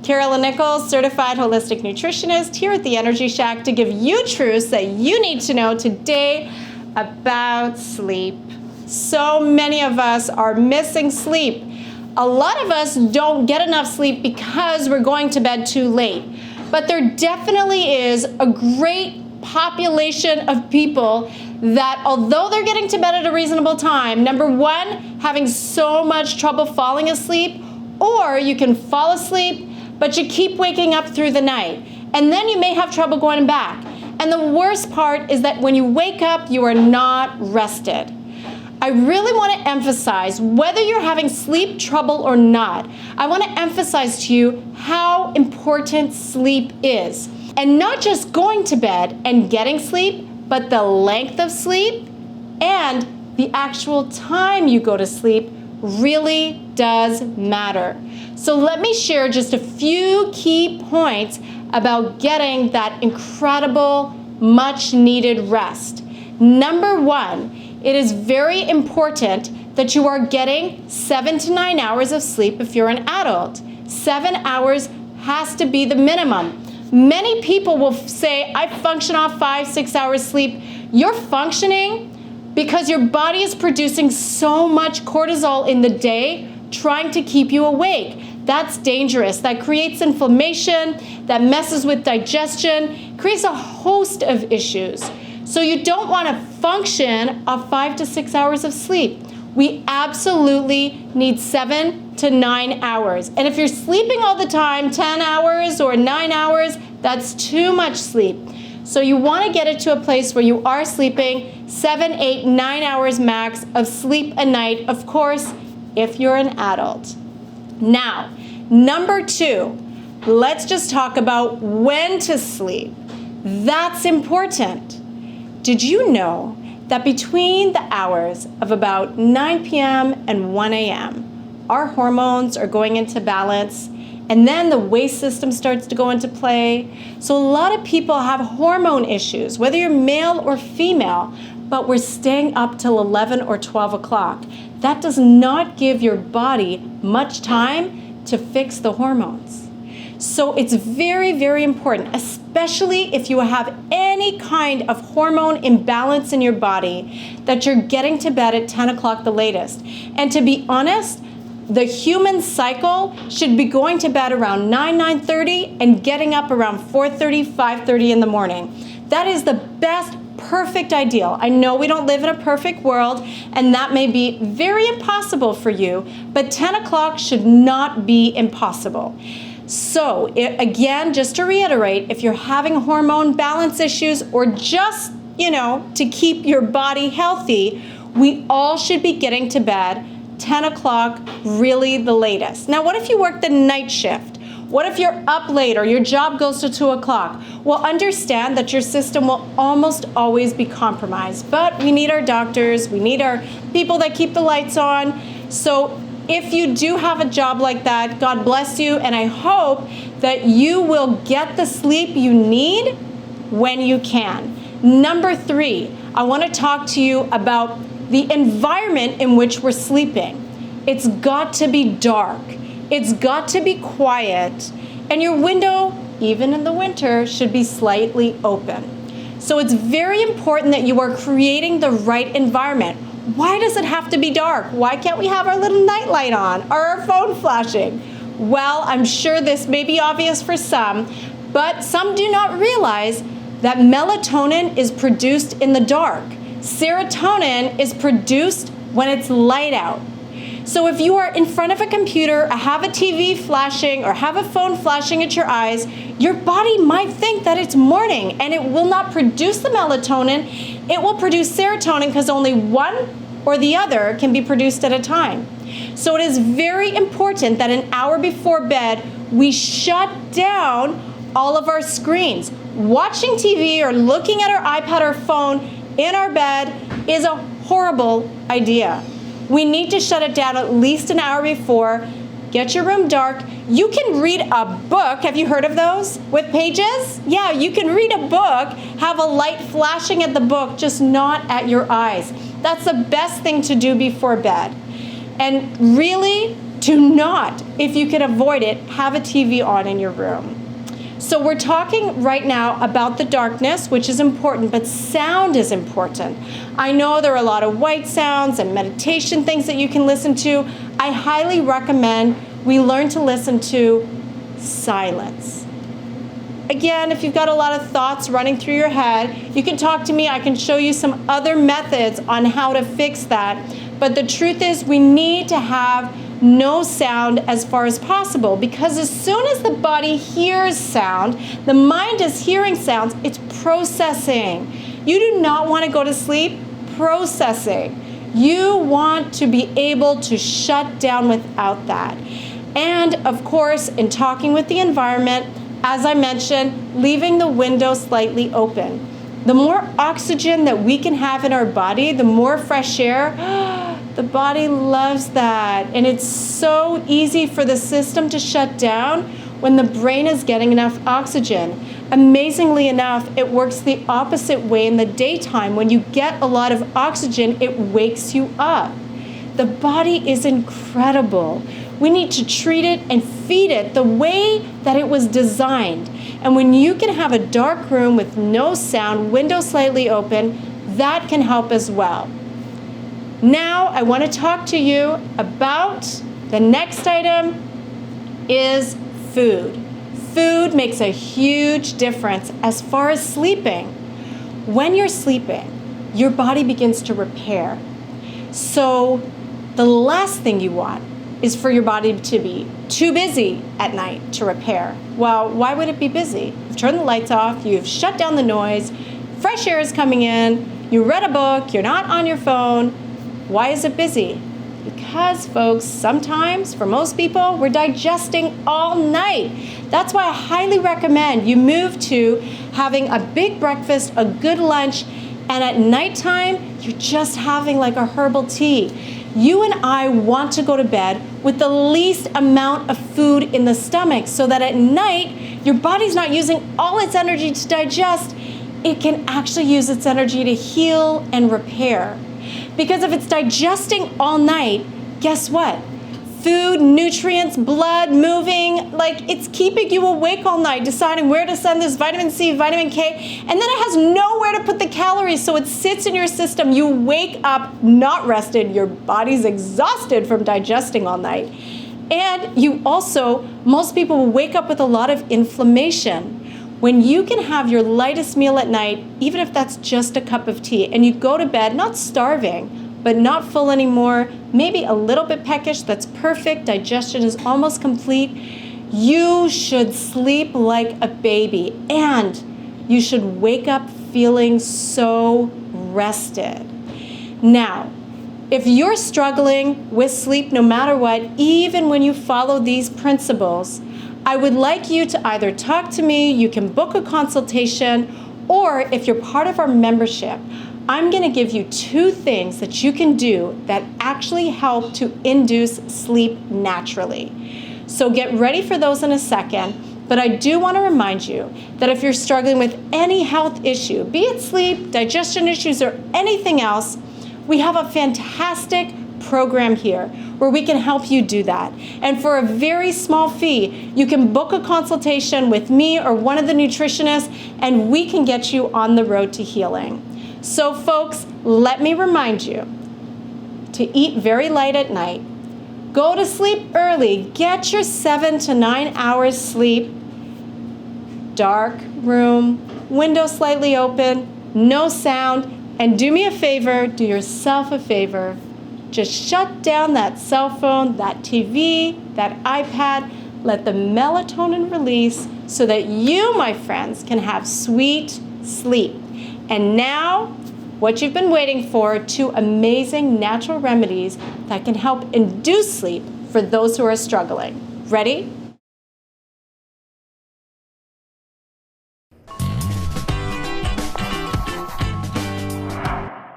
Carolyn Nichols, certified holistic nutritionist here at the Energy Shack to give you truths that you need to know today about sleep. So many of us are missing sleep. A lot of us don't get enough sleep because we're going to bed too late. But there definitely is a great population of people that, although they're getting to bed at a reasonable time, number one, having so much trouble falling asleep, or you can fall asleep, but you keep waking up through the night. And then you may have trouble going back. And the worst part is that when you wake up, you are not rested. I really want to emphasize, whether you're having sleep trouble or not, I want to emphasize to you how important sleep is. And not just going to bed and getting sleep, but the length of sleep and the actual time you go to sleep really does matter. So let me share just a few key points about getting that incredible, much needed rest. Number one, it is very important that you are getting 7 to 9 hours of sleep if you're an adult. 7 hours has to be the minimum. Many people will say, I function off 5-6 hours sleep. You're functioning because your body is producing so much cortisol in the day trying to keep you awake. That's dangerous. That creates inflammation, that messes with digestion, creates a host of issues. So you don't want to function off 5 to 6 hours of sleep. We absolutely need 7 to 9 hours. And if you're sleeping all the time, 10 hours or 9 hours, that's too much sleep. So you want to get it to a place where you are sleeping 7, 8, 9 hours max of sleep a night, of course, if you're an adult. Now, number two, let's just talk about when to sleep. That's important. Did you know that between the hours of about 9 p.m. and 1 a.m., our hormones are going into balance, and then the waist system starts to go into play? So a lot of people have hormone issues, whether you're male or female, but we're staying up till 11 or 12 o'clock. That does not give your body much time to fix the hormones. So it's very, very important, especially if you have any kind of hormone imbalance in your body, that you're getting to bed at 10 o'clock the latest. And to be honest, the human cycle should be going to bed around 9:30 and getting up around 4:30, 5:30 in the morning. That is the best, perfect ideal. I know we don't live in a perfect world, and that may be very impossible for you, but 10 o'clock should not be impossible. So again, just to reiterate, if you're having hormone balance issues or just, to keep your body healthy, we all should be getting to bed 10 o'clock, really the latest. Now, what if you work the night shift? What if you're up late or your job goes to 2 o'clock? Well, understand that your system will almost always be compromised, but we need our doctors, we need our people that keep the lights on. So if you do have a job like that, God bless you, and I hope that you will get the sleep you need when you can. Number three, I want to talk to you about the environment in which we're sleeping. It's got to be dark. It's got to be quiet. And your window, even in the winter, should be slightly open. So it's very important that you are creating the right environment. Why does it have to be dark? Why can't we have our little nightlight on or our phone flashing? Well, I'm sure this may be obvious for some, but some do not realize that melatonin is produced in the dark. Serotonin is produced when it's light out. So if you are in front of a computer, have a TV flashing, or have a phone flashing at your eyes, your body might think that it's morning, and it will not produce the melatonin. It will produce serotonin because only one or the other can be produced at a time. So it is very important that an hour before bed, we shut down all of our screens. Watching TV or looking at our iPad or phone in our bed is a horrible idea. We need to shut it down at least an hour before. Get your room dark. You can read a book. Have you heard of those with pages? Yeah, you can read a book, have a light flashing at the book, just not at your eyes. That's the best thing to do before bed. And really, Do not, if you can avoid it, have a TV on in your room. So we're talking right now about the darkness, which is important, but sound is important. I know there are a lot of white sounds and meditation things that you can listen to. I highly recommend we learn to listen to silence. Again, if you've got a lot of thoughts running through your head, you can talk to me. I can show you some other methods on how to fix that. But the truth is we need to have no sound as far as possible, because as soon as the body hears sound, the mind is hearing sounds, it's processing. You do not want to go to sleep processing. You want to be able to shut down without that. And of course, in talking with the environment, as I mentioned, leaving the window slightly open. The more oxygen that we can have in our body, the more fresh air, the body loves that. And it's so easy for the system to shut down when the brain is getting enough oxygen. Amazingly enough, it works the opposite way in the daytime. When you get a lot of oxygen, it wakes you up. The body is incredible. We need to treat it and feed it the way that it was designed. And when you can have a dark room with no sound, window slightly open, that can help as well. Now I want to talk to you about the next item is food. Food makes a huge difference as far as sleeping. When you're sleeping, your body begins to repair. So the last thing you want is for your body to be too busy at night to repair. Well, why would it be busy? You've turned the lights off, you've shut down the noise, fresh air is coming in, you read a book, you're not on your phone. Why is it busy? Because, folks, sometimes, for most people, we're digesting all night. That's why I highly recommend you move to having a big breakfast, a good lunch, and at nighttime, you're just having like a herbal tea. You and I want to go to bed with the least amount of food in the stomach so that at night, your body's not using all its energy to digest. It can actually use its energy to heal and repair. Because if it's digesting all night, guess what? Food, nutrients, blood, moving, like it's keeping you awake all night, deciding where to send this vitamin C, vitamin K, and then it has nowhere to put the calories, so it sits in your system. You wake up not rested, your body's exhausted from digesting all night. And you also, most people will wake up with a lot of inflammation. When you can have your lightest meal at night, even if that's just a cup of tea, and you go to bed not starving, but not full anymore, maybe a little bit peckish, that's perfect, digestion is almost complete, you should sleep like a baby, and you should wake up feeling so rested. Now, if you're struggling with sleep no matter what, even when you follow these principles, I would like you to either talk to me, you can book a consultation, or if you're part of our membership, I'm going to give you 2 things that you can do that actually help to induce sleep naturally. So get ready for those in a second, but I do want to remind you that if you're struggling with any health issue, be it sleep, digestion issues, or anything else, we have a fantastic program here where we can help you do that. And for a very small fee, you can book a consultation with me or one of the nutritionists, and we can get you on the road to healing. So folks, let me remind you to eat very light at night. Go to sleep early. Get your 7 to 9 hours sleep. Dark room, window slightly open, no sound, and do me a favor, do yourself a favor. Just shut down that cell phone, that TV, that iPad. Let the melatonin release so that you, my friends, can have sweet sleep. And now, what you've been waiting for, 2 amazing natural remedies that can help induce sleep for those who are struggling. Ready?